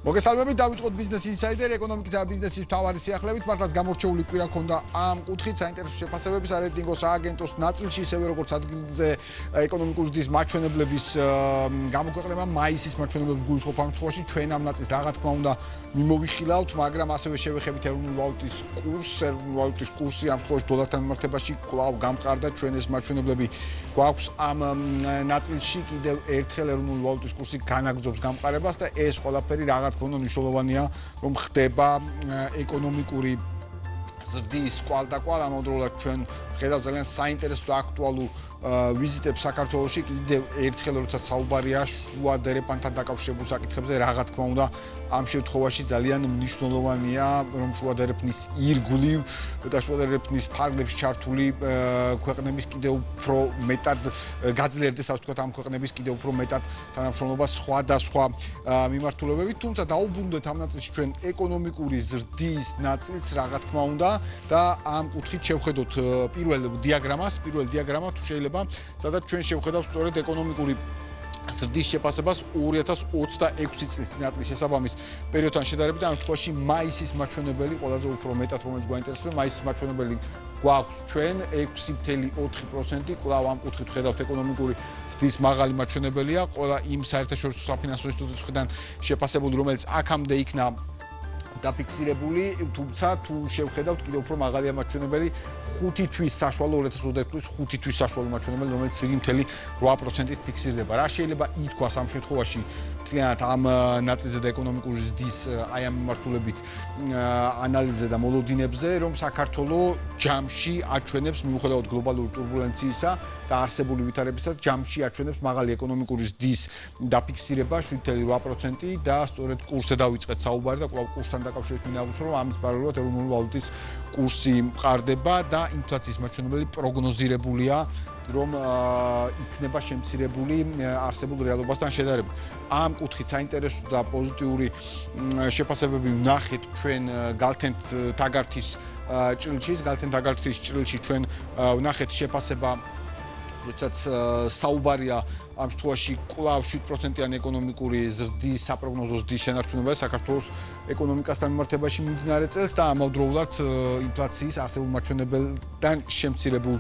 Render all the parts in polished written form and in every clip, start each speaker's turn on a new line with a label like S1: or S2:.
S1: მოგესალმებით, დავიწყოთ Business Insider ეკონომიკის და ბიზნესის მთავარი სიახლევით. მართლაც გამორჩეული კვირა ქონდა ამ კუთხით საინტერესო შეფასებების არეიტინგოს სააგენტოს ნაწილში, ისევე როგორც ადგილზე ეკონომიკური ზრდის მაჩვენებლების გამოქვეყნება, მაისის მაჩვენებლების გულისხმობ ამ შემთხვევაში ჩვენ ამ ნაწილს რა თქმა უნდა მიმოვიხილავთ, მაგრამ ასევე შევეხებით ეროვნული ვალუტის კურსი ამ შემთხვევაში დოლართან მიმართებაში კვლავ გამყარდა. ჩვენ ეს მაჩვენებლები გვაქვს ამ ნაწილში კიდევ ერთხელ ეროვნული ვალუტის კურსი განაგრძობს გამყარებას და ეს ყველაფერი რა თქმა უნდა მნიშვნელოვანია, რომ ხდება ეკონომიკური ზრდის კვალდაკვალ. ამავდროულად ჩვენ ხედავთ ძალიან საინტერესო და აქტუალურ ვიზიტებს საქართველოში. კიდევ ერთხელ როდესაც საუბარია შუა დერეპანთან დაკავშირებულ საკითხებზე, რა თქმა უნდა ამ შემთხვევაში ძალიან მნიშვნელოვანია, რომ შუა დერეფნის ირგვლივ და შუა დერეფნის ფარგლებში ჩართული ქვეყნების კიდევ უფრო მეტად გაძლიერდეს, ასე ვთქვათ, ამ ქვეყნების კიდევ უფრო მეტად თანამშრომლობა სხვადასხვა მიმართულებებით. თუმცა დაუბრუნდეთ ამ ნაწილში ჩვენ ეკონომიკური ზრდის ნაწილს, რა თქმა უნდა, და ამ კუთხით შევხედოთ პირველ დიაგრამა, თუ შეიძლება, სადაც ჩვენ შევხედავთ სწორედ ეკონომიკური ზრდის შეფასებას 2026 წლის წინაწლის შესაბამის პერიოდთან შედარებით. ამ შემთხვევაში მაისის მაჩვენებელი ყველაზე უფრო მეტად რომელიც გვაინტერესებს, მაისის მაჩვენებელი გვაქვს ჩვენ 6.4%. კვლავ ამ კუთხით ხედავთ ეკონომიკური ზრდის მაღალი მაჩვენებელია ყველა იმ საერთაშორისო საფინანსო ინსტიტუტის მხრიდან შეფასებული, რომელიც აქამდე იქნა დაფიქსირებული, თუმცა თუ შევხედავთ კიდევ უფრო მაღალია მაჩვენებელი 5 თვის საშუალო 2021 წლის 5 თვის საშუალო მაჩვენებელი, რომელიც 7.8%-ით ფიქსირდება. რა შეიძლება ითქვას ამ შემთხვევაში მთლიანად ამ ნაწილზე და ეკონომიკური ზრდის აი ამ მიმართულებით ანალიზზე და მოლოდინებზე, რომ საქართველოს ჯამში აჩვენებს მიუხედავად გლობალური ტურბულენციისა და არსებული ვითარებისა, ჯამში აჩვენებს მაღალი ეკონომიკური ზრდის დაფიქსირება 7.8% და სწორედ კურსზე დავიწყეთ საუბარი და კვლავ კურსთან დაკავშირებით მინდა აღვნიშნო, რომ ამის პარალელურად ეროვნული ვალუტის კურსი მყარდება და ინფლაციის მაჩვენებელი პროგნოზირებულია, რომ იქნება შემცირებული არსებულ რეალობასთან შედარებით. ამ კუთხით საინტერესო და პოზიტიური შეფასებები ვნახეთ ჩვენ გალთენ თაგართის ჭრილში ჩვენ ვნახეთ შეფასება, როდესაც საუბარია ამ შემთხვევაში კვლავ 7%-იანი ეკონომიკური ზრდის საპროგნოზო ზრდის შენარჩუნებაა საქართველოს ეკონომიკასთან მიმართებაში მიმდინარე წელს და ამავდროულად ინფლაციის არსებულ მაჩვენებელთან შემცირებულ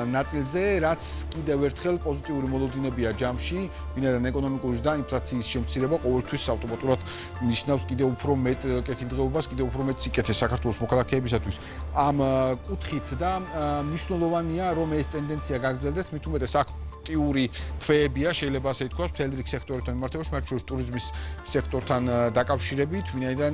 S1: ნაწილზე, რაც კიდევ ერთხელ პოზიტიური მოლოდინებია ჯამში, ვინაიდან ეკონომიკური და ინფლაციის შემცირება ყოველთვის ავტომატურად ნიშნავს კიდევ უფრო მეტ კეთილდღეობას, კიდევ უფრო მეტ სიკეთეს საქართველოს მოქალაქეებისათვის. ამ კუთხით და მნიშვნელოვანია, რომ ეს ტენდენცია გაგრძელდეს, მით უმეტეს აქტიური თვეებია, შეიძლება ასე ითქვას, მთელ რიგ სექტორებთან მიმართებაში, მათ შორის ტურიზმის სექტორთან დაკავშირებით, ვინაიდან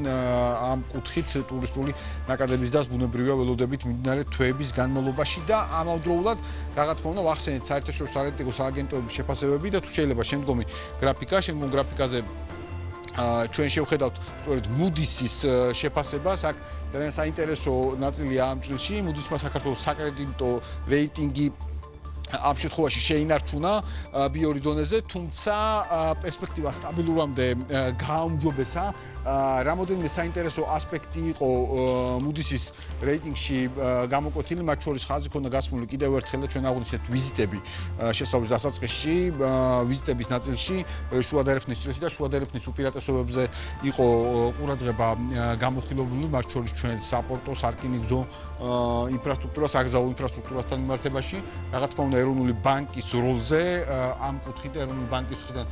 S1: ამ კუთხით ტურისტული ნაკადების და ბუნებრივია ველოდებით მიმდინარე თვეების განმავლობაში და ამავდროულად, რა თქმა უნდა, ვახსენეთ საერთაშორისო არეიტინგოს სააგენტოების შეფასებები და თუ შეიძლება შემდგომ გრაფიკაზე ჩვენ შევხედავთ სწორედ Moody's-ის შეფასებას. აქ ძალიან საინტერესო ნაწილია ამ ჭრილში. Moody's-მა საქართველოს საკრედიტო რეიტინგი ამ შემთხვევაში შეინარჩუნა B2 დონეზე, თუმცა პერსპექტივა სტაბილურამდე გააუმჯობესა. რამოდენიმე საინტერესო ასპექტი იყო Moody's-ის რეიტინგში გამოკვეთილი, მათ შორის ხაზი ქონდა გასმული კიდევ ერთხელ და ჩვენ აღვნიშნეთ ვიზიტები შესაბამის დასაწყისში, ვიზიტების ნაწილში შუა დერეფნის ჭრილში და შუა დერეფნის უპირატესობებზე იყო ყურადღება გამოხილული, მათ შორის ჩვენ საპორტო, სარკინიგზო ინფრასტრუქტურას, საგზაო ინფრასტრუქტურასთან მიმართებაში, რა თქმა უნდა ეროვნული ბანკის როლზე ამ კუთხით ეროვნული ბანკის მხრიდან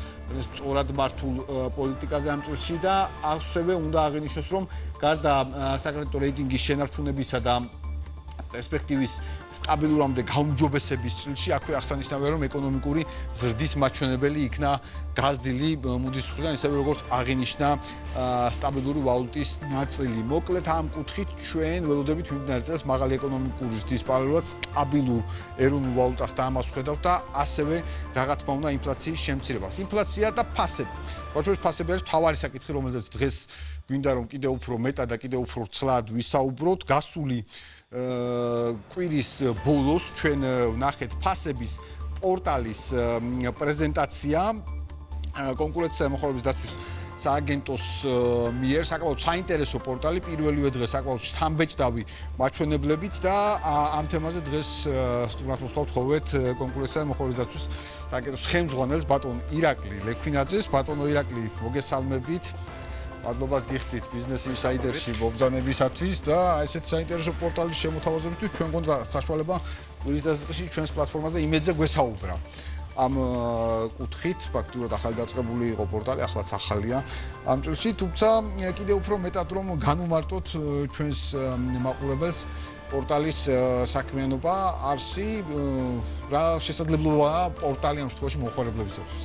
S1: სწორად მართულ პოლიტიკაზე ამ ჭრილში და ასევე უნდა აღინიშნოს, რომ გარდა საკრედიტო რეიტინგის შენარჩუნებისა და პერსპექტივის სტაბილურამდე გაუმჯობესების ჭრილში, აქვე აღსანიშნავია, რომ ეკონომიკური ზრდის მაჩვენებელი იქნა გაზრდილი Moody's-ის მხრიდან, ისევე როგორც აღინიშნა სტაბილური ვალუტის ნაწილი. მოკლედ ამ კუთხით ჩვენ ველოდებით მიმდინარე წელს მაღალი ეკონომიკური ზრდის პარალელურად სტაბილურ ეროვნულ ვალუტას და ამას ვხედავთ და ასევე რა თქმა უნდა ინფლაციის შემცირებას. ინფლაცია და ფასები. მათ შორის ფასები არის მთავარი საკითხი, რომელზეც დღეს გვინდა რომ კიდევ უფრო მეტად და კიდევ უფრო ცლად ვისაუბროთ. გასული კვირის ბოლოს ჩვენ ვნახეთ ფასების პორტალის პრეზენტაცია კონკურენცია მოხალხეობის დაცვის სააგენტოს მიერ საკმაოდ საინტერესო პორტალი, პირველივე დღეს საკმაოდ შთამბეჭდავი მაჩვენებლებით და ამ თემაზე დღეს სტუმრად მოსვლა ვთხოვეთ კონკურენცია მოხალხეობის დაცვის სააგენტოს ხელმძღვანელს ბატონ ირაკლი ლექვინაძეს. ბატონო ირაკლი, მოგესალმებით. მადლობას გიხდით Business Insider-ში მობრძანებისათვის და ესეთ საინტერესო პორტალის შემოთავაზებისთვის ჩვენ გონდა საშუალება კვირისდაზრისში ჩვენს პლატფორმაზე იმედზე გვესაუბრა. Am კუთხით ფაქტურად ახალი დაწყებული იყო პორტალი, ახლაც ახალია ამ წელში, თუმცა კიდევ უფრო მეტად რომ განუმარტოთ ჩვენს მაყურებელს პორტალის საქმიანობა, არსი რა შესაძლებლობაა პორტალი ამ შემთხვევაში მომხმარებლებისათვის.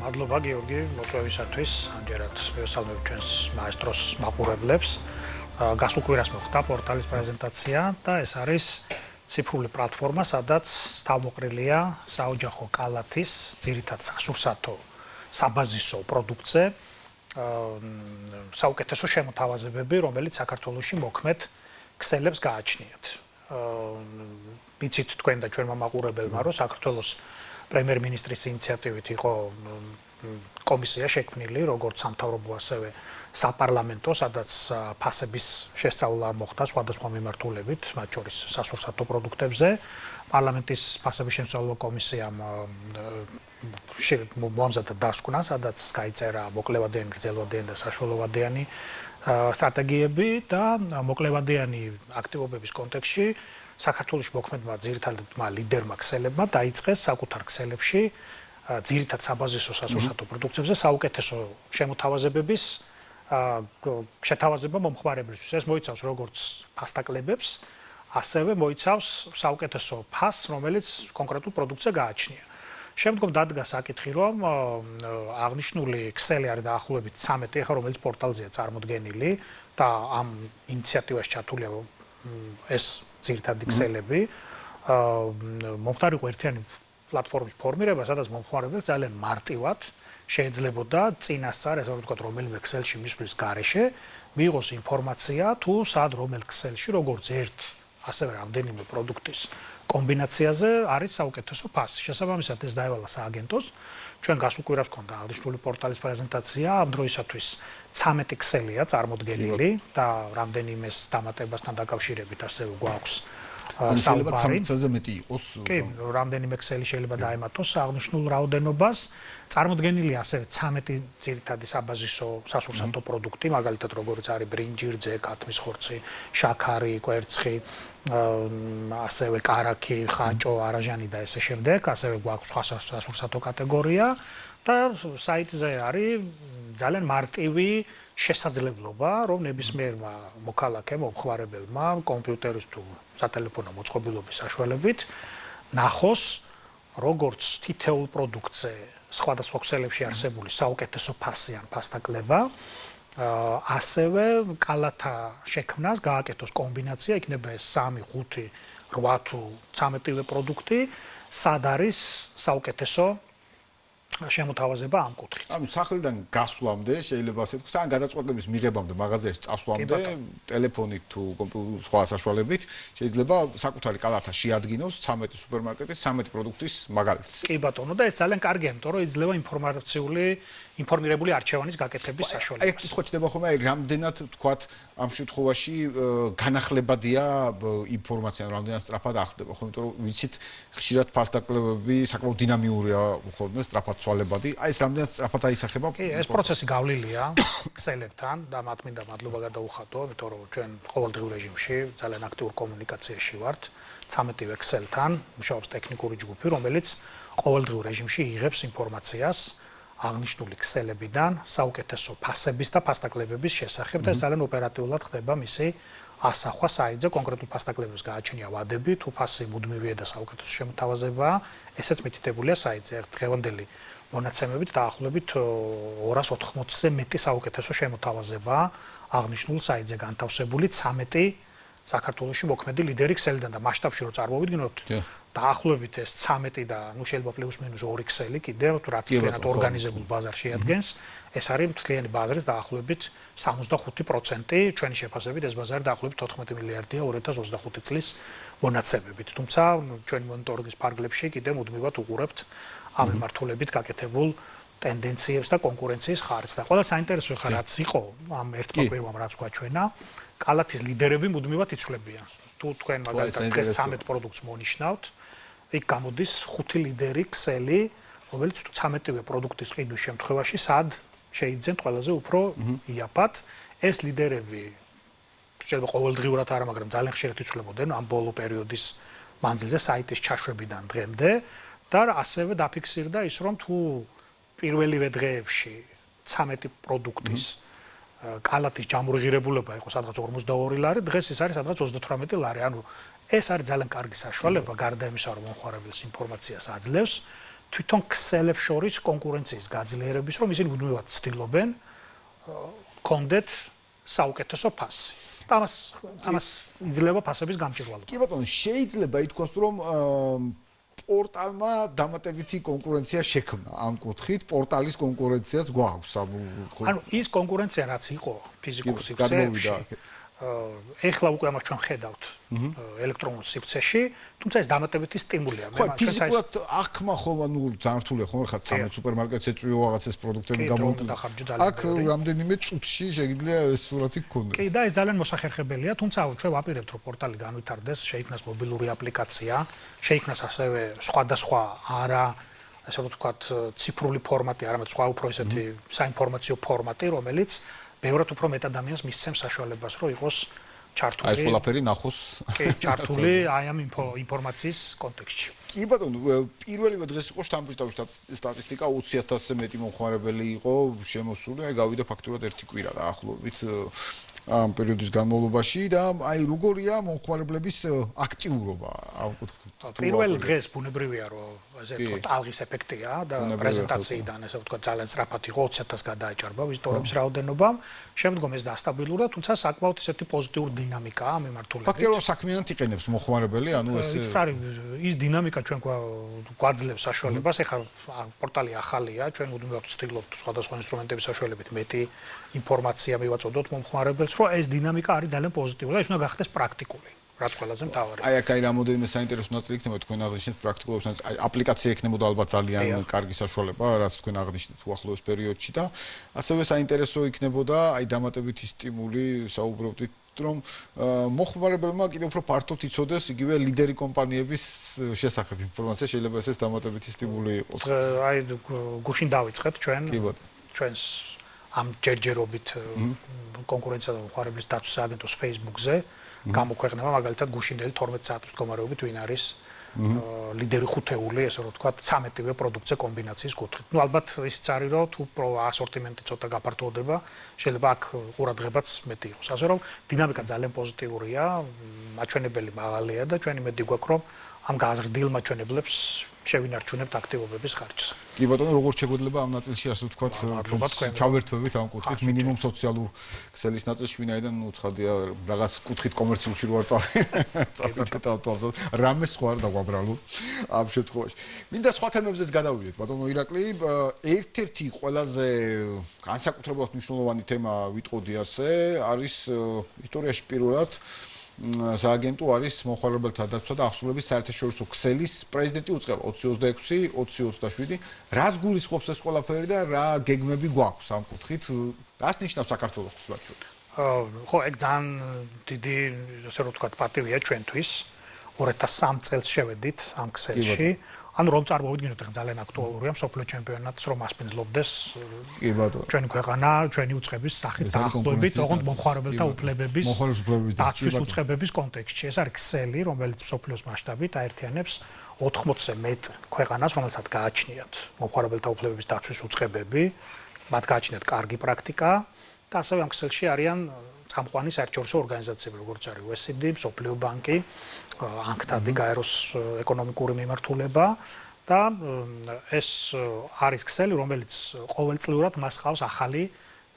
S2: მადლობა გიორგი მოწვევისათვის, ამჯერად მივესალმებ ჩვენს მაესტროს მაყურებლებს. გასულ კვირას მოხდა პორტალის პრეზენტაცია და ეს არის ციფრული პლატფორმა, სადაც თავმოყრილია საოჯახო კალათის ძირითად სასურსათო საბაზისო პროდუქტზე საუკეთესო შემოთავაზებები, რომელიც საქართველოში მოქმედ ქსელებს გააჩნიათ. ვიცით თქვენ და ჩვენმა მაყურებელმა, რომ საქართველოს პრემიერ-მინისტრის ინიციატივით იყო კომისია შექმნილი, როგორც სამთავრობო, ასევე საპარლამენტო, სადაც ფასების შესწავლა მოხდა სხვადასხვა მიმართულებით, მათ შორის სასურსათო პროდუქტებზე. პარლამენტის ფასების შესწავლა კომისიამ მომზადდა დასკვნა, სადაც გაიწერა მოკლევადიანი, გრძელვადიანი და საშუალოვადიანი სტრატეგიები და მოკლევადიანი აქტივობების კონტექსტში საქართველოს მოქმედმა ძირითადმა ლიდერმა ქსელებმა დაიწყეს საკუთარ ქსელებში ძირითად საბაზისო სასურსათო პროდუქტებზე საუკეთესო შემოთავაზებების შეთავაზება მომხმარებლისთვის. ეს მოიცავს როგორც ფასტაკლებებს, ასევე მოიცავს საუკეთესო ფასს, რომელიც კონკრეტულ პროდუქტზე გააჩნია. შემდგომ დადგა საკითხი, რომ აღნიშნული ქსელი არის დაახლოებით 13, ახლა რომელიც პორტალზეა წარმოდგენილი და ამ ინიციატივაში ჩართულია ეს ძირითადი ქსელები. მომხდარიყო ერთიანი პლატფორმის ფორმირება, სადაც მომხმარებელს ძალიან მარტივად შეეძლებოდა წინასწარ, ესე ვთქვათ, რომელიმე ქსელში მისვლის გარეშე, მიიღოს ინფორმაცია თუ სად რომელ ქსელში, როგორც ერთ, ასევე რამდენიმე პროდუქტის კომბინაციაზე არის საუკეთესო ფასი. შესაბამისად, ეს დაევალა სააგენტოს. ჩვენ გასულ კვირას ჰქონდა აღნიშნული პორტალის პრეზენტაცია, ამ დროისათვის 13 ქსელია წარმოდგენილი და რამდენიმეს დამატებასთან დაკავშირებით ასევე გვაქვს
S1: შეიძლება 13-ზე მეტი იყოს.
S2: კი, რამდენიმე ქსელი შეიძლება დაემატოს აღნიშნულ რაოდენობას. წარმოდგენილია ასევე 13 ძირითადი საბაზისო სასურსათო პროდუქტი, მაგალითად როგორც არის ბრინჯი, რძე, ქათმის ხორცი, შაქარი, კვერცხი, ასევე კარაქი, ხაჭო, არაჟანი და ესე შემდეგ, ასევე გვაქვს სხვა სასურსათო კატეგორია და საიტზე არის ძალიან მარტივი შესაძლებლობა, რომ ნებისმიერმა მოქალაქემ, მომხმარებელმა კომპიუტერის თუ სატელეფონო მოწყობილობის საშუალებით ნახოს, როგორც თითოეულ პროდუქტზე სხვადასხვა ქსელებში არსებული საუკეთესო ფასი ან ფასტაკლება, ასევე კალათა შექმნას გააკეთოს კომბინაცია, იქნება ეს 3, 5, 8 თუ 13-ვე პროდუქტი, სად არის საუკეთესო შემოთავაზება ამ კუთხით.
S1: ანუ სახლიდან გასვლამდე შეიძლება ასე თქვა, ან გადაწყვეტილების მიღებამდე, მაღაზიაში წასვლამდე, ტელეფონით თუ კომპიუტერის სხვა საშუალებით შეიძლება საკუთარი კალათა შეადგინოს 13 სუპერმარკეტის 13 პროდუქტის მაგალითს.
S2: კი ბატონო, და ეს ძალიან კარგია, იმიტომ რომ იძლევა ინფორმირებული არჩევანის გაკეთების საშუალებას.
S1: აი, კითხვა ჩდება ხოლმე, აი, რამდენად თქვათ ამ შემთხვევაში განახლებადია ინფორმაცია, რამდენად სწრაფად ახდება, ხო, იმიტომ რომ ვიცით, ხშირად ფასტაკლებები საკმაოდ დინამიურია ხოლმე, სწრაფად ცვალებადი. აი, ეს რამდენად სწრაფად აისახება?
S2: კი, ეს პროცესი გავლილია ქსელებთან და მათ მინდა მადლობა გადაუხადო, იმიტომ რომ ჩვენ ყოველდღიურ რეჟიმში ძალიან აქტიურ კომუნიკაციაში ვართ 13-ვე ქსელთან, მუშაობს ტექნიკური ჯგუფი, რომელიც ყოველდღიურ რეჟიმში იღებს ინფორმაციას აღნიშნული ქსელებიდან საუკეთესო ფასების და ფასტაკლებების შესახებ და ძალიან ოპერატიულად ხდება მისი ასახვა საიტზე, კონკრეტულ ფასტაკლებებს გააჩნია ვადები, თუ ფასი მუდმივია და საუკეთესო შემოთავაზებაა, ესეც მითითებულია საიტზე. დღევანდელი მონაცემებით დაახლოებით 280-ზე მეტი საუკეთესო შემოთავაზებაა აღნიშნულ საიტზე განთავსებული 13 საქართველოში მოქმედი ლიდერი ქსელიდან და მასშტაბში რო წარმოვიდგინოთ, დაახლოებით ეს 13 და ნუ შეიძლება პლუს-მინუს 2 ქსელი კიდევ რაც თქვენად ორგანიზებულ ბაზარს შეადგენს, ეს არის მთლიანი ბაზრის დაახლოებით 65%, ჩვენი შეფასებით ეს ბაზარი დაახლოებით 14 მილიარდია 2025 წლის მონაცემებით. თუმცა ჩვენი მონიტორინგის ფარგლებში კიდევ მუდმივად უყურებთ ამ მიმართულებით გაკეთებულ ტენდენციებს და კონკურენციის ხარჯს. და ყველა საინტერესო ხარ რაც იყო ამ ერთმა კვირვამ რაც გვაჩვენა, კალათის ლიდერები მუდმივად იცვლებიან. თუ თქვენ მაგალითად დღეს 13 პროდუქტს მონიშნავთ, იქ გამოდის 5 ლიდერი ქსელი, რომელიც 13-ვე პროდუქტის ყიდვის შემთხვევაში სად შეიძენთ ყველაზე უფრო იაფად. ეს ლიდერები შეიძლება ყოველდღიურად არა, მაგრამ ძალიან ხშირად იცვლებოდნენ ამ ბოლო პერიოდის მანძილზე საიტის ჩაშვებიდან დღემდე და ასევე დაფიქსირდა ის, რომ თუ პირველივე დღეებში 13 პროდუქტის კალათის ჯამურღირებულება იყო სადღაც 42 ლარი, დღეს ის არის სადღაც 38 ლარი. ანუ ეს არის ძალიან კარგი საშუალება, გარდა იმისა, რომ მომხმარებელს ინფორმაციას აძლევს, თვითონ ქსელებს შორის კონკურენციის გაძლიერების, რომ ისინი მუდმივად ცდილობენ კონდეთ საუკეთესო ფასი. ამას იძლევა ფასების გამჭვირვალობა.
S1: კი ბატონო, შეიძლება ითქვას, რომ პორტალმა დამატებითი კონკურენცია შექმნა. ამ კუთხით პორტალის კონკურენციაც გვაქვს.
S2: ანუ ის კონკურენცია რაც იყო ფიზიკურ სივრცეებში, ეხლა უკვე ამას ჩვენ ხედავთ ელექტრონულ სივრცეში, თუმცა ეს დამატებითი სტიმულია.
S1: ხო, ფიზიკურად აღქმა ხომ, ანუ ძალიან რთულია ხომ, ხა 13 სუპერმარკეტს ეწვიო რაღაცის პროდუქტები გამოვიდა. აქ რამდენიმე წუთში შეიძლება ეს სურათი გქონდეს.
S2: კი, და ეს ძალიან მოსახერხებელია, თუმცა ჩვენ ვაპირებთ, რომ პორტალი განვითარდეს, შეიქმნას მობილური აპლიკაცია, შეიქმნას ასევე სხვადასხვა არა, ასე ვთქვათ, ციფრული ფორმატი, არამედ სხვა უფრო ესეთი საინფორმაციო ფორმატი, რომელიც ბევრად უფრო მეტ ადამიანს მისცემს საშუალებას, რომ იყოს ჩართული.
S1: აი ეს ყველაფერი ნახოს.
S2: კი, ჩართული აი ამ ინფორმაციის კონტექსტში.
S1: კი ბატონო, პირველივე დღეს იყო შთამბეჭდავი სტატისტიკა 20,000-ზე მეტი მომხმარებელი იყო შემოსული, აი გავიდა ფაქტურად ერთი კვირა დაახლოებით ამ პერიოდის განმავლობაში და აი როგორია მომხმარებლების აქტიურობა ამ კუთხით.
S2: პირველ დღეს ბუნებრივია, რომ ესე თქო ტალღის ეფექტია და პრეზენტაციიდან ესე ვთქვა ძალიან სწრაფად იყო 20,000 გადააჭარბა ვიზიტორების რაოდენობა. შემდგომ ეს დასტაბილურდა, თუმცა საკმაოდ ესეთი პოზიტიური დინამიკაა მიმართულებით.
S1: ფაქტია, რომ საქმიანად იყენებს მომხმარებელი, ანუ ეს
S2: ის დინამიკა ჩვენ გვაძლევს საშუალებას, ეხლა პორტალი ახალია, ჩვენ მუდმივად ვცდილობთ სხვადასხვა ინსტრუმენტების საშუალებით მეტი ინფორმაცია მივაწოდოთ მომხმარებელს, რომ ეს დინამიკა არის ძალიან პოზიტიური და ის უნდა გახდეს პრაქტიკული. რაც ყველაზე მთავარია.
S1: აი აქ აი რამოდენიმე საინტერესო ნაწილი იქნება თქვენ აღნიშნეთ პრაქტიკულობს, აი აპლიკაცია ექნებოდა ალბათ ძალიან კარგი საშუალება, რაც თქვენ აღნიშნეთ უახლოეს პერიოდში და ასევე საინტერესო იქნებოდა აი დამატებითი სტიმული, საუბრობდით რომ მომხმარებელმა კიდევ უფრო ფართოდ იცოდეს იგივე ლიდერი კომპანიების შესახებ ინფორმაცია, შეიძლება ესეც დამატებითი სტიმული იყოს.
S2: აი გუშინ დავიწყეთ ჩვენ ჩვენს ამ ჯერჯერობით კონკურენცია და მომხმარებლის დაცვის აგენტოს Facebook-ზე გამოქვეყნება მაგალითად გუშინდელი 12 საათის მდგომარეობით ვინ არის ლიდერი ხუთეული, ესე რომ ვთქვათ, 13-ვე პროდუქტზე კომბინაციის კუთხით. ნუ ალბათ ისიც არის, რომ თუ ასორტიმენტი ცოტა გაფართოვდება, შეიძლება აქ ყურადღებაც მეტი იყოს. ასე რომ დინამიკა ძალიან პოზიტიურია, მაჩვენებელი მაღალია და ჩვენი მედი გვაქვს, რომ ამ გაზრდილ მაჩვენებლებს შევინარჩუნებთ აქტივობების ხარჯს.
S1: კი ბატონო, როგორ შეგვეძლება ამ ნაწილში ასე ვთქვათ, ჩავერთვებით ამ კუთხით, მინიმუმ სოციალურ ქსელის ნაწილში, ვინაიდან ნუ ცხადია რაღაც კუთხით კომერციულში რო არ წავიდეთ ავტოაზად, რამე სხვა არ დაგვაბრალო ამ შემთხვევაში. მინდა სხვა თემებზეც გადავიდეთ, ბატონო ირაკლი, ერთ-ერთი ყველაზე განსაკუთრებულად მნიშვნელოვანი თემა ვიტყოდი ასე, არის ისტორიაში პირველად სააგენტო არის მომხმარებელთა დაცვა და ახსოვების საერთაშორისო ქსელის პრეზიდენტი უწყება 2026-2027. რას გულისხმობს ეს ყველაფერი და რა გეგმები გვაქვს ამ კუთხით? რას ნიშნავს საქართველოს თვალსაჩინო?
S2: ხო, ეგ ძალიან დიდი, ასე რომ ვთქვათ, პატივია ჩვენთვის. 2003 წელს შევედით ამ ქსელში. ანუ რომ წარმოვიდგინოთ, ახლა ძალიან აქტუალურია მსოფლიო ჩემპიონატს რომ ასპინძლობდეს.
S1: კი ბატონო.
S2: ჩვენი ქვეყანა, ჩვენი უწყების სახით დაახლოებით, ოღონდ მომხმარებელთა უფლებების დაცვის უწყებების კონტექსტში. ეს არის ქსელი, რომელიც მსოფლიოს მასშტაბით აერთიანებს 80-ზე მეტ ქვეყანას, რომელსაც გააჩნიათ მომხმარებელთა უფლებების დაცვის უწყებები, მათ გააჩნიათ კარგი პრაქტიკა და ასევე ამ ქსელში არიან წამყვანი საერთაშორისო ორგანიზაციები, როგორც არის OECD, მსოფლიო ბანკი, ანქტადი, გაეროს ეკონომიკური მიმართულება და ეს არის ქსელი, რომელიც ყოველწლიურად მას ხავს ახალი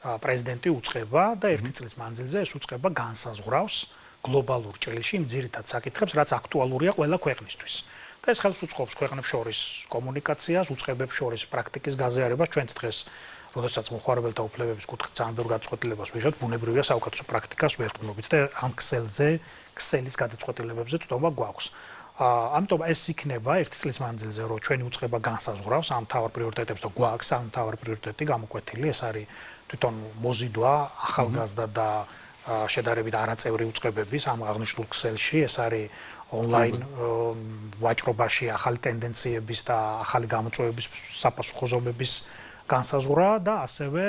S2: პრეზიდენტი უწყება და ერთი წლის მანძილზე ეს უწყება განსაზღვრავს გლობალურ ჭრილში იმ ძირითად საკითხებს, რაც აქტუალურია ყველა ქვეყნისთვის. და ეს ხელს უწყობს ქვეყნებს შორის კომუნიკაციას, უწყებებს შორის პრაქტიკის გაზიარებას. ჩვენც დღეს როდესაც მომხმარებელთა უფლებების კუთხით ძალიან ბევრ გადაწყვეტილებას ვიღებთ, ბუნებრივია საუკეთესო პრაქტიკას ვერტმნობით და ამ ქსელზე, ქსელის გადაწყვეტილებებზე წვდომა გვაქვს. ამიტომ ეს იქნება ერთი წლის მანძილზე, რომ ჩვენი უწყება განსაზღვრავს ამ მთავარ პრიორიტეტებს და გვაქვს ამ მთავარი პრიორიტეტი გამოკვეთილი, ეს არის თვითონ მოზიდვა ახალგაზრდა და შედარებით არაწევრი უწყებების ამ აღნიშნულ ქსელში, ეს არის ონლაინ ვაჭრობაში ახალი ტენდენციების და ახალი გამოწვევების საპასუხოზომების განსაზღვრა და ასევე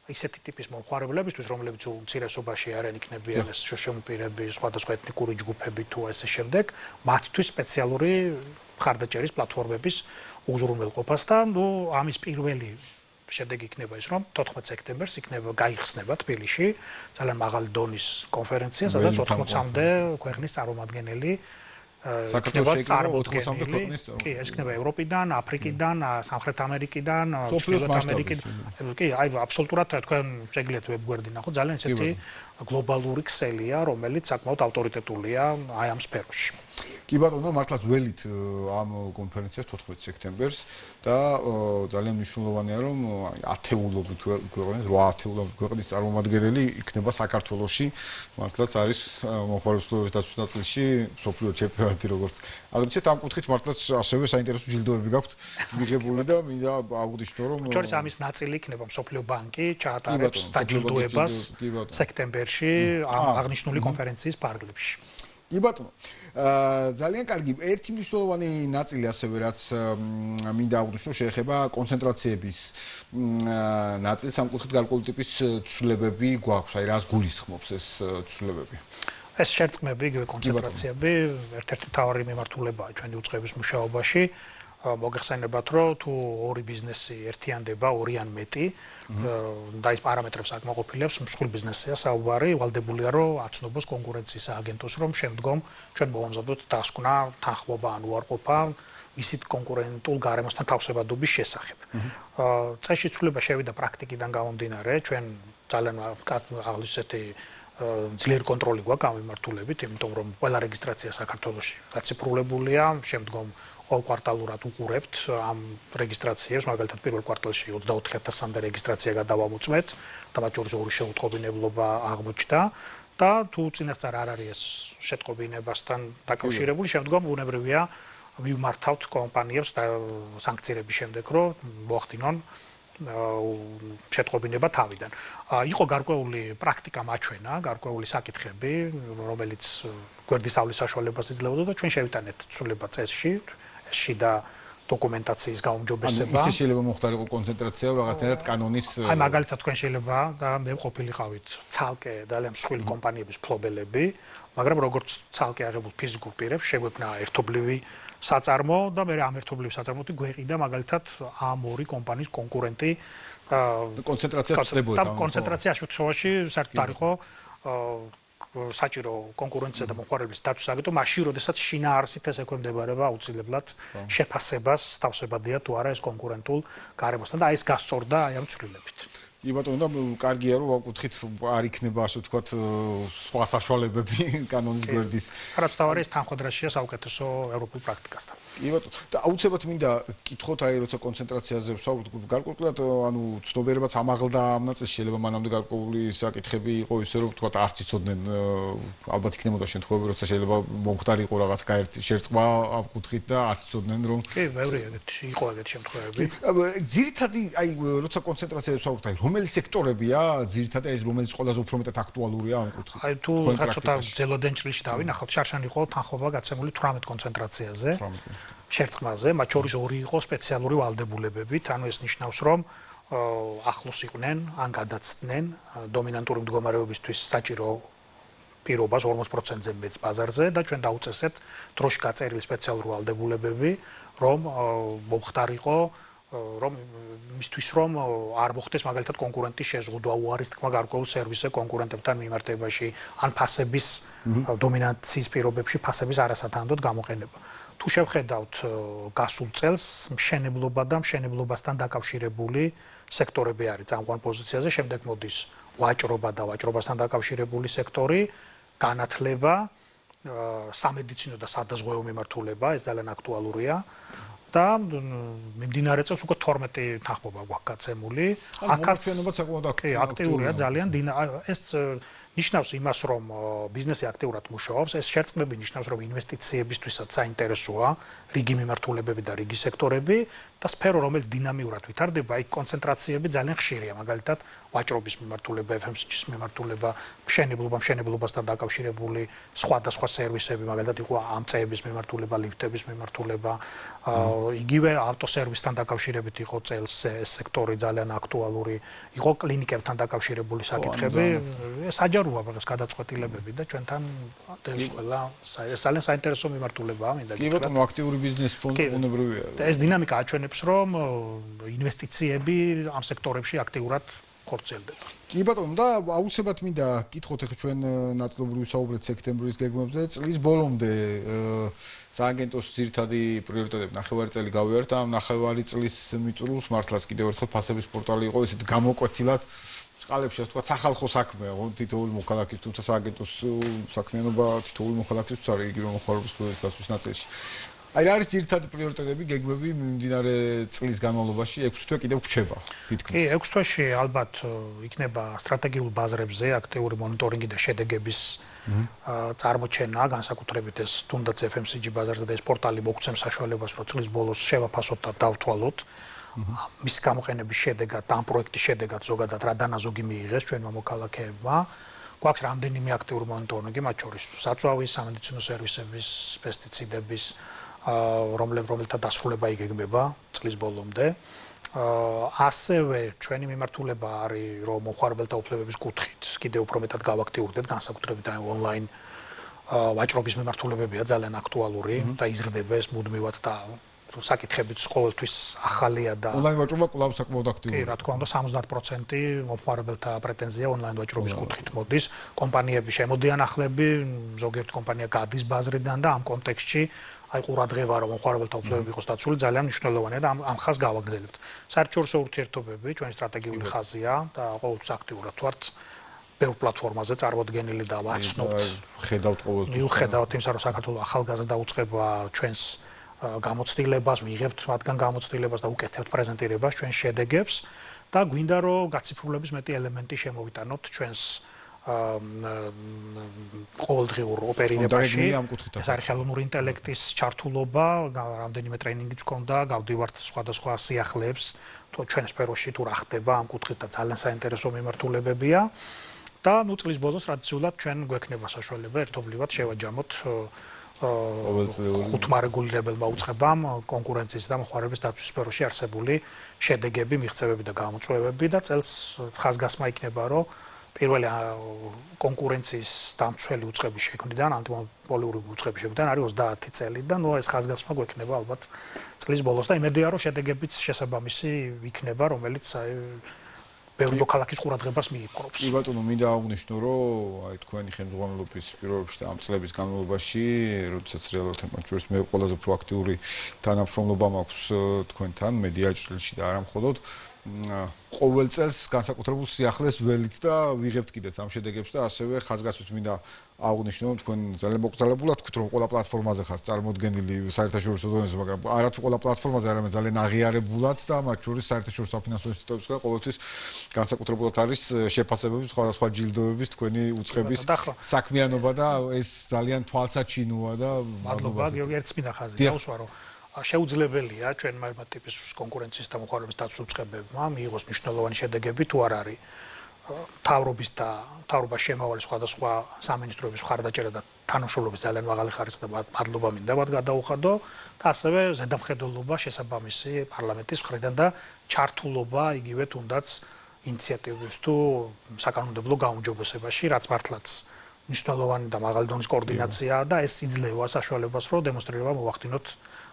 S2: ისეთი ტიპის მომხმარებლებისთვის, რომლებიც უმცირესობაში არიან იქნებიან ეს შემოპირები, სხვადასხვა ეთნიკური ჯგუფები თუ ესე შემდეგ, მათთვის სპეციალური მხარდაჭერის პლატფორმების უზრუნველყოფას და ამის პირველი შედეგი იქნება ის, რომ 14 სექტემბერს გაიხსნება თბილისში ძალიან მაღალი დონის კონფერენცია, სადაც 80-მდე ქვეყნის წარმომადგენელი
S1: საქართველოს წარმოადგენელი,
S2: კი, ეს იქნება ევროპიდან, აფრიკიდან, სამხრეთ ამერიკიდან, ჩრდილოეთ ამერიკიდან. კი, აი აბსოლუტურად თქვენ შეგიძლიათ ვებგვერდი ნახოთ, ძალიან ისეთი გლობალური ქსელია, რომელიც საკმაოდ ავტორიტეტულია აი ამ სფეროში.
S1: კი ბატონო, მართლაც ველით ამ კონფერენციას 14 სექტემბერს და ძალიან მნიშვნელოვანია, რომ ათეულობით ქვეყნის, 8 ათეულობით ქვეყნის წარმომადგენელი იქნება საქართველოში. მართლაც არის მომხმარებლობის დაცვის ნაწილში მსოფლიო ჩემპიონატი, როგორც აღნიშნეთ, ამ კუთხით მართლაც ასევე საინტერესო ჯილდოები გაქვთ მიღებული და მინდა აღვნიშნო, რომ
S2: შორის ამის ნაწილი იქნება მსოფლიო ბანკი ჩაატარებს დაჯილდოებას სექტემბერში ამ აღნიშნული კონფერენციის პარალელში.
S1: კი ბატონო, ძალიან კარგი. ერთი მნიშვნელოვანი ნაწილი ასევე რაც მინდა აღვნიშნო, შეეხება კონცენტრაციების ნაწილს. ამ კუთხით გარკვეული ტიპის ცვლილებები გვაქვს, აი რას გულისხმობს ეს ცვლილებები?
S2: ეს შერწყმები, იგივე კონცენტრაციები, ერთ-ერთი მთავარი მიმართულებაა ჩვენი უწყების მუშაობაში. მოგეხსენებათ, რომ თუ ორი ბიზნესი ერთიანდება, ორი ან მეტი, და ის პარამეტრებს აკმაყოფილებს, მსხვილ ბიზნესია საუბარი, ვალდებულია, რომ აცნობს კონკურენციის აგენტოს, რომ შემდგომ ჩვენ მოვამზადოთ დასკვნა, თანხმობა ან უარყოფა ისეთ კონკურენტულ გარემოსთან თავსებადობის შესახებ. წესში ცვლილება შევიდა პრაქტიკიდან გამომდინარე, ჩვენ ძალიან აღლისეთი ძლიერი კონტროლი გვაქვს ამ მიმართულებით, იმიტომ რომ ყველა რეგისტრაცია საქართველოში გაციფრულებულია, შემდგომ ყოველ კვარტალურად უყურებთ ამ რეგისტრაციებს, მაგალითად პირველ კვარტალში 24,000-მდე რეგისტრაცია გადავამოწმეთ და მათ შორის ორი შეუტყობინებლობა აღმოჩნდა და თუ წინასწარ არ არის ეს შეტყობინებასთან დაკავშირებული, შემდგომ უნებრივია მივმართავთ კომპანიებს და სანქციების შემდეგ, რომ მოახდინონ შეტყობინება თავიდან. იყო გარკვეული პრაქტიკა მაჩვენა, გარკვეული საკითხები, რომელიც გვერდისავლის საშუალებას იძლეოდა და ჩვენ შევიტანეთ ცვლილება წესში, შიდა დოკუმენტაციის გაუმჯობესება.
S1: ისე შეიძლება მოხდარიყო კონცენტრაცია რაღაცნაირად კანონის
S2: აი მაგალითად თქვენ შეიძლება და მე ყოფილიყავით ცალკე ძალიან მსხვილი კომპანიების ფლობელები, მაგრამ როგორც ცალკე აღებულ ფიზიკურ პირებს შეგვექმნა ერთობლივი საწარმო და მე ამ ერთობლივი საწარმოთი გვეყიდა მაგალითად ამ ორი კომპანიის კონკურენტი
S1: კონცენტრაციას ხდებოდა.
S2: და კონცენტრაციაში შემთხვევაში საერთოდ არ იყო საჭირო კონკურენცია და მომხმარებლის დაცვის აგენტო მაშინ, როდესაც შინაარსით ეს ექვემდებარება აუცილებლად შეფასებას თავსებადია თუ არა ეს კონკურენტულ გარემოსთან და აი ეს გასწორდა აი ამ ცვლილებით.
S1: კი ბატონო, და კარგია რომ ვაკუთხით არ იქნება ასე ვთქვათ სხვა საშუალებები კანონის გვერდის.
S2: რაც თავარი ეს თანხმდრაშია საუკეთესო ევროპულ პრაქტიკასთან.
S1: კი ბატონო, და აუცილებლად მინდა კითხოთ აი როცა კონცენტრაციაზე ვსაუბრობთ, გარკვეულად ანუ ცნობიერებაც ამაღლდა ამ ნაწილში, შეიძლება მანამდე გარკვეული საკითხები იყო ისე რომ ვთქვათ არც იცოდნენ, ალბათ იქნებოდა შემთხვევები, როცა შეიძლება მომხდარიყო რაღაც გაერთი შერწყმა ამ კუთხით და არც იცოდნენ რომ
S2: კი, ბევრი ეგეთი იყო ეგეთი შემთხვევები.
S1: ძირითადი აი როცა კონცენტრაციაზე ვსაუბრობთ, აი რომელი სექტორებია ძირითადად ეს რომელიც ყველაზე უფრო მეტად აქტუალურია ამ კუთხით?
S2: აი თუ ცოტა ძელოდენ ჭრილში დავინახავთ, შარშან იყო თანხმობა გაცემული 18 კონცენტრაციაზე, შერწყმაზე, მათ შორის ორი იყო სპეციალური ვალდებულებებით, ანუ ეს ნიშნავს, რომ ახლოს იყვნენ ან გადაცდნენ დომინანტური მდგომარეობისთვის საჭირო პირობას 40%-ზე მეც ბაზარზე და ჩვენ დაუწესეთ დროში გაწერილი სპეციალური ვალდებულებები, რომ მომხდარიყო რომ მისთვის რომ არ მოხდეს მაგალითად კონკურენტის შეზღუდვა, უარის თქმა გარკვეულ სერვისზე კონკურენტებთან მიმართებაში, ან ფასების დომინანციის პირობებში ფასების არასათანადოდ გამოყენება. თუ შევხედავთ გასულ წელს, მშენებლობა და მშენებლობასთან დაკავშირებული სექტორები არის წამყვან პოზიციაზე, შემდეგ მოდის ვაჭრობა და ვაჭრობასთან დაკავშირებული სექტორი, განათლება, სამედიცინო და სადაზღვევო მიმართულება, ეს ძალიან აქტუალურია. და მიმდინარე წელს უკვე 12 თანხმობა გვაქვს გაცემული.
S1: აქაც საკმაოდ
S2: აქტიურია ძალიან. ეს ნიშნავს იმას, რომ ბიზნესი აქტიურად მუშაობს. ეს შერწყმები ნიშნავს, რომ ინვესტიციებისთვისაც საინტერესოა რიგი მიმართულებები და რიგი სექტორები და სფერო, რომელიც დინამიურად ვითარდება, იქ კონცენტრაციები ძალიან ხშირია, მაგალითად, ვაჭრობის მიმართულება, FMCG-ის მიმართულება, მშენებლობასთან დაკავშირებული სხვადასხვა სერვისები, მაგალითად, იყო ამწეების მიმართულება, ლიფტების მიმართულება, იგივე ავტოსერვისთან დაკავშირებით იყო წელს ეს სექტორი ძალიან აქტუალური, იყო კლინიკებთან დაკავშირებული საკითხები, საჯაროა რაღაც გადაწყვეტილებები და ჩვენთან ეს ყველა ძალიან საინტერესო მიმართულებაა, მინდა
S1: გითხრათ. კი ბატონო, აქტიური ბიზნესი ფონდი უნებრივია.
S2: ეს დინამიკა აჩვენებს, რომ ინვესტიციები ამ სექტორებში აქტიურად ხორციელდება.
S1: კი ბატონო, და აუცილებლად მინდა კითხოთ ახლა ჩვენ ნაწილობრივ ვისაუბრეთ სექტემბრის გეგმებზე. წლის ბოლომდე სააგენტოს ძირითადი პრიორიტეტები ნახევარი წელი გავიარეთ და ნახევარი წლის მიწურულს მართლაც კიდევ ერთხელ ფასების პორტალი იყო ისეთ გამოკვეთილად წყალებში, ასე ვთქვათ, სახალხო საქმეა, თითოეული მოქალაქის, თუმცა სააგენტოს საქმიანობა თითოეული მოქალაქის არის იგივე მოხმარების ფლუიდის დაცვის ნაწილში. აი რა არის ძირითადი პრიორიტეტები, გეგმები მიმდინარე წლის განმავლობაში 6 თვე კიდევ გრჩება, თითქმის.
S2: კი, 6 თვეში ალბათ იქნება სტრატეგიულ ბაზრებზე აქტიური მონიტორინგი და შედეგების წარმოჩენა, განსაკუთრებით ეს თუნდაც FMCG ბაზარზე და ეს პორტალი მოგცემს საშუალებას, რომ წლის ბოლოს შევაფასოთ და დავთვალოთ. მის გამოყენების შედეგად, ამ პროექტის შედეგად ზოგადად რა დანაზოგი მიიღეს ჩვენმა მოქალაქეებმა. გვაქვს რამდენიმე აქტიური მონიტორინგი, მათ შორის საწვავის, სამედიცინო სერვისების, პესტიციდების, რომელთა დასრულება იგეგმება წლის ბოლომდე. ასევე ჩვენი მიმართულება არის, რომ მომხმარებელთა უფლებების კუთხით კიდევ უფრო მეტად გავაქტიურდეთ, განსაკუთრებით აი ონლაინ ვაჭრობის მიმართულებებია ძალიან აქტუალური და იზრდება ეს მუდმივად და საკითხებიც ყოველთვის ახალია და
S1: ონლაინ ვაჭრობა კვლავ საკმაოდ აქტიურია.
S2: კი, რა თქმა უნდა, 70% მომხმარებელთა პრეტენზია ონლაინ ვაჭრობის კუთხით მოდის. კომპანიები შემოდიან ახლები, ზოგიერთი კომპანია გადის ბაზრიდან და ამ კონტექსტში აი ყურადღება რომ მომხმარებელთა უფლებები იყოს დაცული ძალიან მნიშვნელოვანია და ამ ხაზს გავაგრძელებთ. საერთაშორისო ურთიერთობები ჩვენი სტრატეგიული ხაზია და ყოველთვის აქტიურად ვართ ბევრ პლატფორმაზე წარმოდგენილი და ვაცნობთ.
S1: ხედავთ ყოველთვის.
S2: მიუხედავად იმისა, რომ საქართველოს ახალგაზრდა უწყება ჩვენს გამოცდილებას, ვიღებთ მათგან გამოცდილებას და უკეთებთ პრეზენტირებას ჩვენს შედეგებს და გვინდა რომ გაციფრულების მეტი ელემენტი შემოვიტანოთ ჩვენს ყოველდღიურ ოპერირებაში. ეს არის ხელოვნური ინტელექტის ჩართულობა, რამდენიმე ტრეინინგიც გქონდა, გავდივართ სხვადასხვა სიახლეებს, თუ ჩვენ სფეროში თუ რა ხდება ამ კუთხით და ძალიან საინტერესო მიმართულებებია და ნუ წლის ბოლოს ტრადიციულად ჩვენ გვექნება საშუალება ერთობლივად შევაჯამოთ ხუთმა რეგულირებელმა უწყებამ კონკურენციის და მოხმარების დაცვის სფეროში არსებული შედეგები, მიღწევები და გამოწვევები და წელს ხაზგასმა იქნება, რომ პირველი კონკურენციის დამცველი უწყების შექმნიდან, ანტიმონოპოლიური უწყების შექმნიდან არის 30 წელი და ნუ ეს ხაზგასმა გვექნება ალბათ წლის ბოლოს და იმედია, რომ შედეგებიც შესაბამისი იქნება, რომელიც ბევრი მოქალაქის ყურადღებას მიიპყრობს.
S1: კი ბატონო, მინდა აღვნიშნო, რომ აი თქვენი ხელმძღვანელობის პირობებში და ამ წლების განმავლობაში, როდესაც რეალურად მათ შორის მე ყველაზე პროაქტიული თანამშრომლობა მაქვს თქვენთან მედია ჭრილში და არა მხოლოდ ყოველ წელს განსაკუთრებულ სიახლეს ველით და ვიღებთ კიდეც ამ შედეგებს და ასევე ხაზგასმით მინდა აღვნიშნო, თქვენ ძალიან მოკრძალებულად თქვით, რომ ყველა პლატფორმაზე ხართ წარმოდგენილი საერთაშორისო დონეზე, მაგრამ არა თუ ყველა პლატფორმაზე, არამედ ძალიან აღიარებულად და მათ შორის საერთაშორისო საფინანსო ინსტიტუტებისგან ყოველთვის განსაკუთრებულად არის შეფასებები, სხვადასხვა ჯილდოების თქვენი უწყების საქმიანობა და ეს ძალიან თვალსაჩინოა და
S2: მადლობა გიორგი, ერთს მინდა ხაზი დავუსვარო. შეუძლებელია ჩვენმა ამ ტიპის კონკურენციის და მოხმარების დაცვის უწყებებმა მიიღოს მნიშვნელოვანი შედეგები თუ არ არის მთავრობის და მთავრობას შემავალი სხვადასხვა სამინისტროების მხარდაჭერა და თანამშრომლობის ძალიან მაღალი ხარისხი და მადლობა მინდა მათ გადაუხადო და ასევე ზედამხედველობა შესაბამისი პარლამენტის მხრიდან და ჩართულობა იგივე თუნდაც ინიციატივების თუ საკანონმდებლო გაუმჯობესებაში, რაც მართლაც მნიშვნელოვანი და მაღალი დონის კოორდინაციაა და ეს იძლევა საშუალებას, რომ დემონსტრირება მოვახდინოთ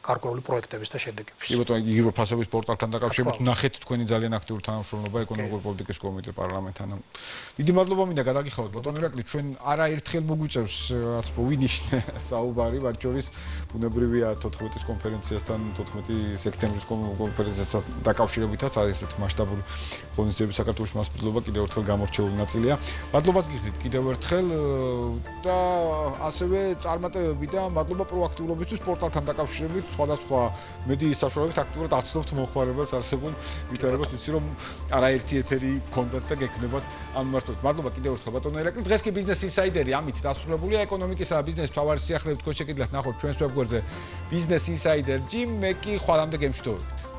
S2: გარკვეული პროექტების და შედეგების.
S1: კი ბატონო, იგივე ფასების პორტალთან დაკავშირებით ნახეთ თქვენი ძალიან აქტიური თანამშრომლობა ეკონომიკური პოლიტიკის კომიტეტ პარლამენტთან. დიდი მადლობა მინდა გადაგიხადოთ ბატონო ირაკლი, ჩვენ არაერთხელ მოგვიწევს რაც მოვინიშნე საუბარი, მათ შორის ბუნებრივია 14-ის კონფერენციასთან, 14 სექტემბრის კონფერენციასთან დაკავშირებითაც არის ესეთი მასშტაბური ღონისძიების საქართველოს მასპინძლობა კიდევ ერთხელ გამორჩეული ნაწილია. მადლობას გიხდით კიდევ ერთხელ და ასევე წარმატებები და მადლობა პროაქტიულობისთვის პორტალთან დაკავშირებით. სხვადასხვა მედიის საშუალებით აქტიურად აცნობთ მოხმარებას არსებულ ვითარებას, ვიცი რომ არაერთი ეთერი გქონდათ და გექნებათ ამ მიმართულებით. მადლობა კიდევ ერთხელ ბატონო ირაკლი. დღეს კი ბიზნეს ინსაიდერი ამით დასრულებულია. ეკონომიკისა და ბიზნესის მთავარი სიახლეებით თქვენ შეგიძლიათ ნახოთ ჩვენს ვებგვერდზე ბიზნეს ინსაიდერ ჯიმ, მე კი ხვალამდე გემშვიდობებით.